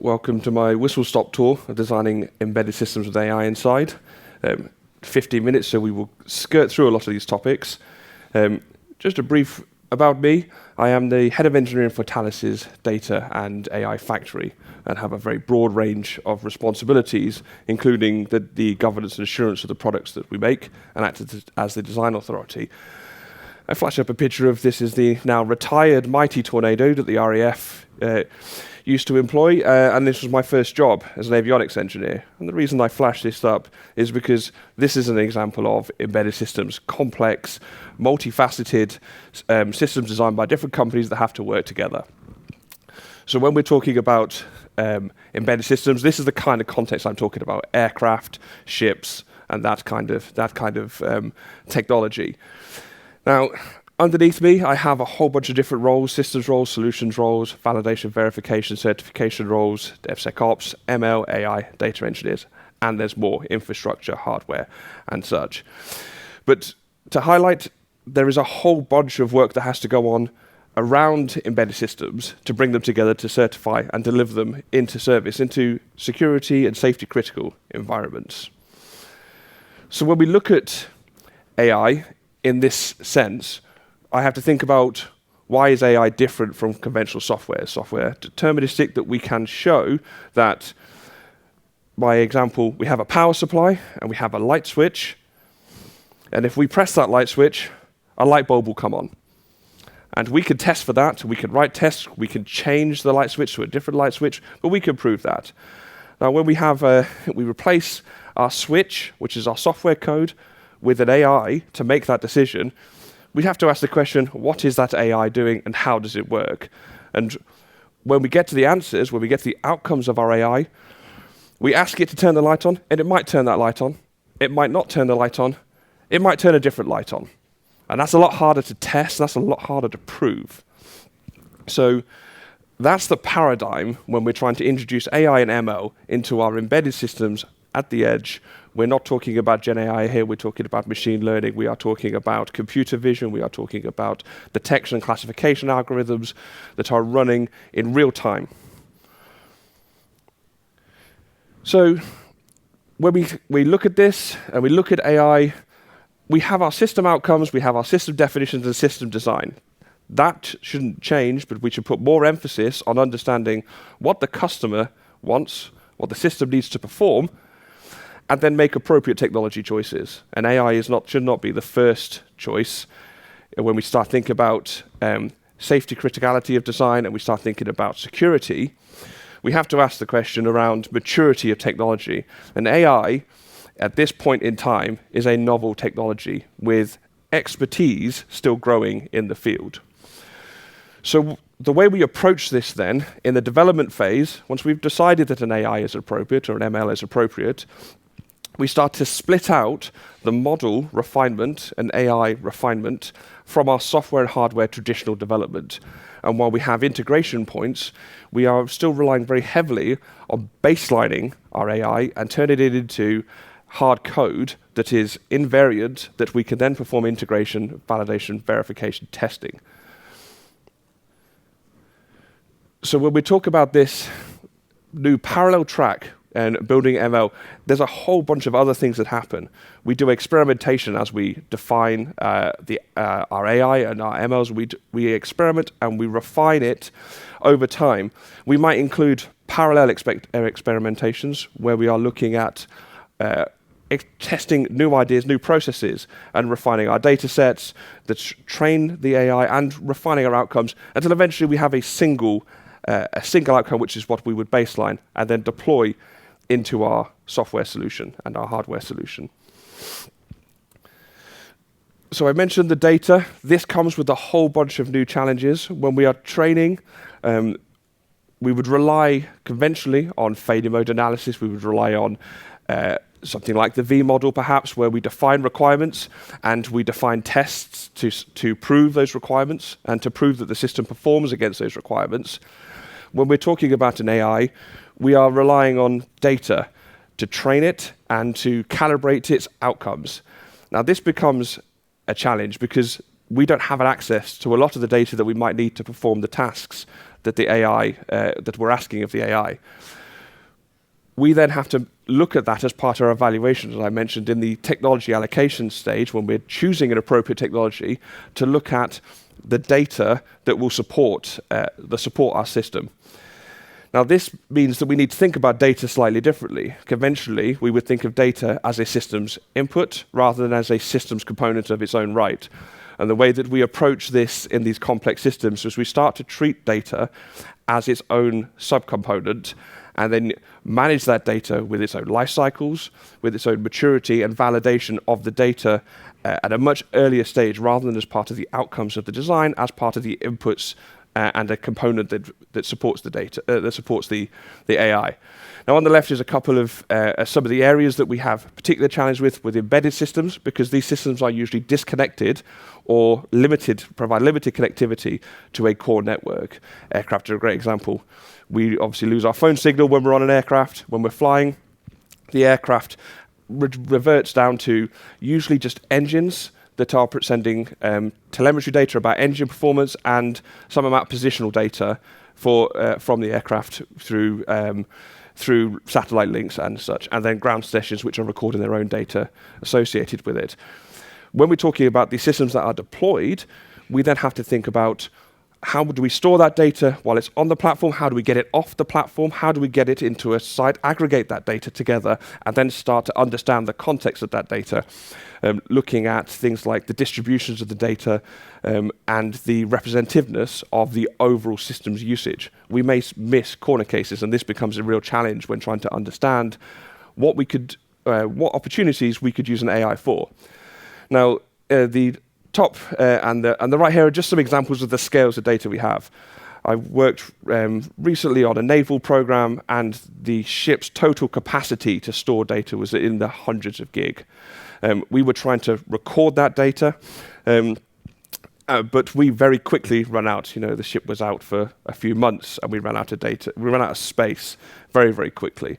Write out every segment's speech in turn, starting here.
Welcome to my whistle-stop tour of designing embedded systems with AI inside. 15 minutes, so we will skirt through a lot of these topics. Just a brief about me. I am the head of engineering for Thales' data and AI factory and have a very broad range of responsibilities, including the governance and assurance of the products that we make and act as the design authority. I flash up a picture of this is the now retired mighty Tornado that the RAF used to employ, and this was my first job as an avionics engineer. And the reason I flash this up is because this is an example of embedded systems, complex, multifaceted systems designed by different companies that have to work together. So when we're talking about embedded systems, this is the kind of context I'm talking about: aircraft, ships, and that kind of technology. Now, underneath me, I have a whole bunch of different roles: systems roles, solutions roles, validation, verification, certification roles, DevSecOps, ML, AI, data engineers, and there's more: infrastructure, hardware, and such. But to highlight, there is a whole bunch of work that has to go on around embedded systems to bring them together, to certify and deliver them into service, into security and safety critical environments. So when we look at AI in this sense, I have to think about, why is AI different from conventional software? Software deterministic, that we can show that, by example, we have a power supply and we have a light switch, and if we press that light switch, a light bulb will come on. And we can test for that, we can write tests, we can change the light switch to a different light switch, but we can prove that. Now when we replace our switch, which is our software code, with an AI to make that decision, we have to ask the question, what is that AI doing and how does it work? And when we get to the answers, when we get to the outcomes of our AI, we ask it to turn the light on, and it might turn that light on. It might not turn the light on. It might turn a different light on. And that's a lot harder to test, that's a lot harder to prove. So that's the paradigm when we're trying to introduce AI and ML into our embedded systems at the edge. We're not talking about Gen AI here, we're talking about machine learning, we are talking about computer vision, we are talking about detection and classification algorithms that are running in real time. So when we look at this and we look at AI, we have our system outcomes, we have our system definitions and system design. That shouldn't change, but we should put more emphasis on understanding what the customer wants, what the system needs to perform, and then make appropriate technology choices. And AI should not be the first choice when we start thinking about safety criticality of design and we start thinking about security. We have to ask the question around maturity of technology. And AI, at this point in time, is a novel technology with expertise still growing in the field. So the way we approach this then, in the development phase, once we've decided that an AI is appropriate or an ML is appropriate, we start to split out the model refinement and AI refinement from our software and hardware traditional development. And while we have integration points, we are still relying very heavily on baselining our AI and turning it into hard code that is invariant, that we can then perform integration, validation, verification, testing. So when we talk about this new parallel track and building ML, there's a whole bunch of other things that happen. We do experimentation as we define our AI and our MLs. We experiment and we refine it over time. We might include parallel experimentations where we are looking at testing new ideas, new processes, and refining our data sets that train the AI and refining our outcomes until eventually we have a single outcome, which is what we would baseline and then deploy into our software solution and our hardware solution. So I mentioned the data. This comes with a whole bunch of new challenges. When we are training, we would rely conventionally on failure mode analysis. We would rely on something like the V model, perhaps, where we define requirements and we define tests to prove those requirements and to prove that the system performs against those requirements. When we're talking about an AI, we are relying on data to train it and to calibrate its outcomes. Now, this becomes a challenge because we don't have access to a lot of the data that we might need to perform the tasks that the AI that we're asking of the AI. We then have to look at that as part of our evaluation, as I mentioned in the technology allocation stage, when we're choosing an appropriate technology, to look at the data that will support our system. Now, this means that we need to think about data slightly differently. Conventionally, we would think of data as a systems input rather than as a systems component of its own right. And the way that we approach this in these complex systems is we start to treat data as its own subcomponent and then manage that data with its own life cycles, with its own maturity and validation of the data at a much earlier stage rather than as part of the outcomes of the design, as part of the inputs and a component that supports the data, that supports the AI. Now, on the left is a couple of some of the areas that we have particular challenge with embedded systems, because these systems are usually disconnected or provide limited connectivity to a core network. Aircraft are a great example. We obviously lose our phone signal when we're on an aircraft. When we're flying, the aircraft reverts down to usually just engines that are sending telemetry data about engine performance and some amount of positional data from the aircraft through satellite links and such, and then ground stations which are recording their own data associated with it. When we're talking about the systems that are deployed, we then have to think about how do we store that data while it's on the platform? How do we get it off the platform? How do we get it into a site, aggregate that data together, and then start to understand the context of that data, looking at things like the distributions of the data and the representativeness of the overall system's usage. We may miss corner cases, and this becomes a real challenge when trying to understand what opportunities we could use an AI for. Now, the top and the right here are just some examples of the scales of data we have. I worked recently on a naval program, and the ship's total capacity to store data was in the hundreds of gig. We were trying to record that data, but we very quickly ran out. The ship was out for a few months, and we ran out of data. We ran out of space very, very quickly.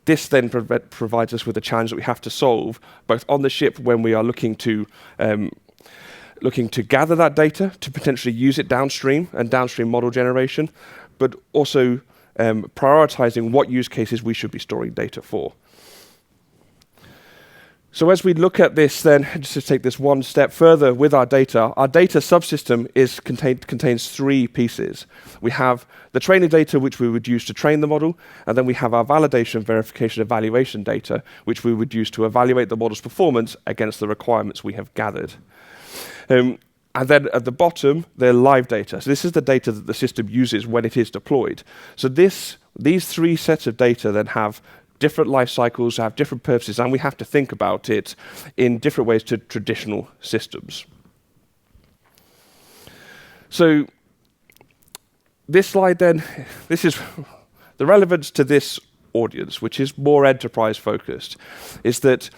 This then provides us with a challenge that we have to solve, both on the ship when we are looking to gather that data to potentially use it downstream and downstream model generation, but also prioritizing what use cases we should be storing data for. So as we look at this then, just to take this one step further with our data subsystem contains three pieces. We have the training data, which we would use to train the model, and then we have our validation, verification, evaluation data, which we would use to evaluate the model's performance against the requirements we have gathered. And then at the bottom, they're live data. So this is the data that the system uses when it is deployed. So these three sets of data then have different life cycles, have different purposes, and we have to think about it in different ways to traditional systems. So this slide then, this is the relevance to this audience, which is more enterprise focused, is that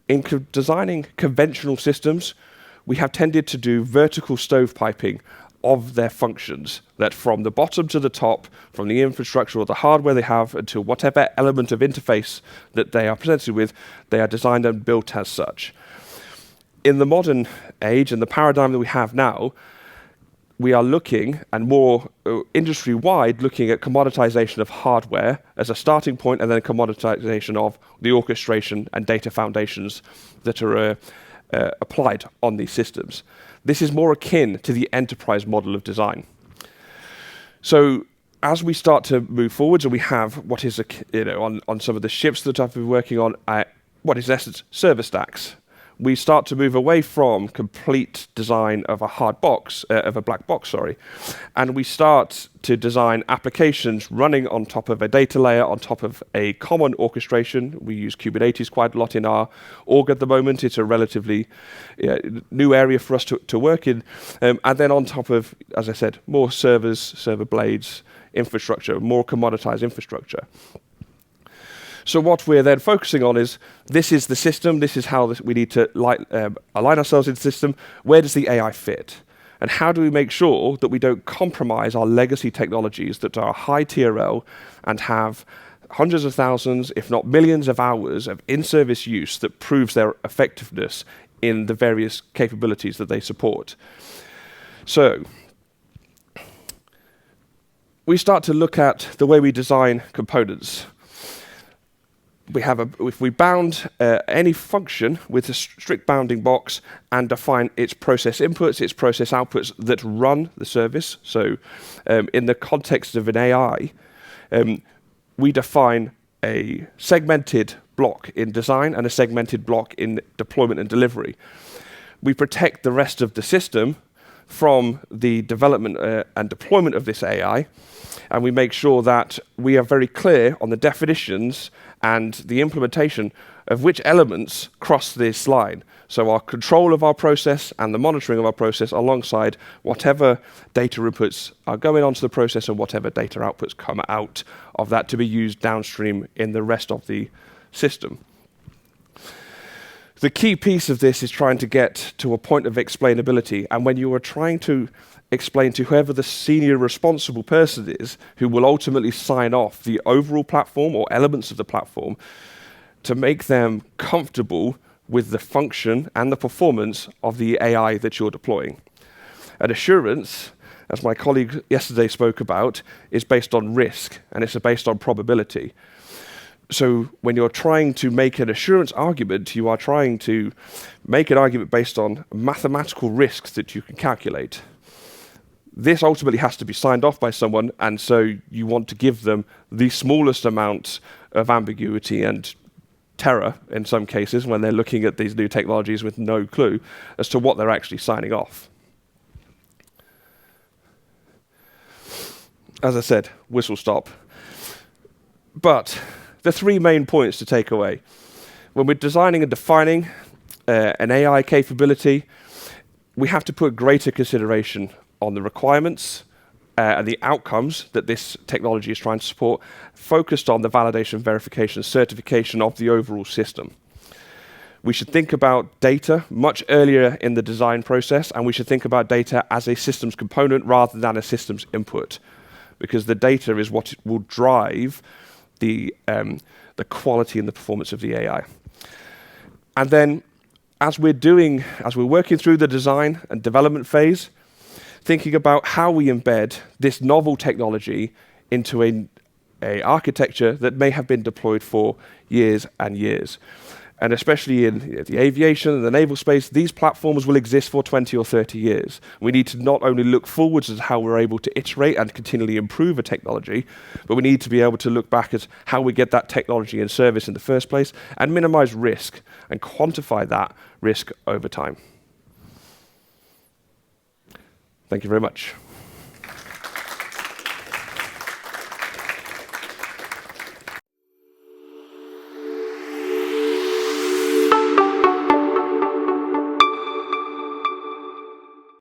in designing conventional systems, we have tended to do vertical stovepiping of their functions, that from the bottom to the top, from the infrastructure or the hardware they have until whatever element of interface that they are presented with, they are designed and built as such. In the modern age and the paradigm that we have now, we are looking, and more industry-wide, looking at commoditization of hardware as a starting point, and then commoditization of the orchestration and data foundations that are applied on these systems. This is more akin to the enterprise model of design. So as we start to move forwards, and we have what is on some of the ships that I've been working on, what is in essence server stacks. We start to move away from complete design of a black box, and we start to design applications running on top of a data layer, on top of a common orchestration. We use Kubernetes quite a lot in our org at the moment. It's a relatively new area for us to work in, and then on top of, as I said, more servers, server blades, infrastructure, more commoditized infrastructure. So what we're then focusing on is, this is the system, this is how we need to align ourselves in the system. Where does the AI fit? And how do we make sure that we don't compromise our legacy technologies that are high TRL and have hundreds of thousands, if not millions of hours of in-service use that proves their effectiveness in the various capabilities that they support? So we start to look at the way we design components. If we bound any function with a strict bounding box and define its process inputs, its process outputs that run the service. So in the context of an AI, we define a segmented block in design and a segmented block in deployment and delivery. We protect the rest of the system from the development and deployment of this AI, and we make sure that we are very clear on the definitions and the implementation of which elements cross this line. So our control of our process and the monitoring of our process alongside whatever data inputs are going onto the process and whatever data outputs come out of that to be used downstream in the rest of the system. The key piece of this is trying to get to a point of explainability, and when you are trying to explain to whoever the senior responsible person is who will ultimately sign off the overall platform or elements of the platform, to make them comfortable with the function and the performance of the AI that you're deploying. And assurance, as my colleague yesterday spoke about, is based on risk, and it's based on probability. So when you're trying to make an assurance argument, you are trying to make an argument based on mathematical risks that you can calculate. This ultimately has to be signed off by someone, and so you want to give them the smallest amount of ambiguity and terror in some cases when they're looking at these new technologies with no clue as to what they're actually signing off. As I said, whistle stop. But the three main points to take away. When we're designing and defining an AI capability, we have to put greater consideration on the requirements and the outcomes that this technology is trying to support, focused on the validation, verification, certification of the overall system. We should think about data much earlier in the design process, and we should think about data as a systems component rather than a systems input, because the data is what will drive the quality and the performance of the AI. And then, as we're working through the design and development phase, thinking about how we embed this novel technology into a architecture that may have been deployed for years and years. And especially in the aviation and the naval space, these platforms will exist for 20 or 30 years. We need to not only look forwards as how we're able to iterate and continually improve a technology, but we need to be able to look back at how we get that technology in service in the first place and minimize risk and quantify that risk over time. Thank you very much.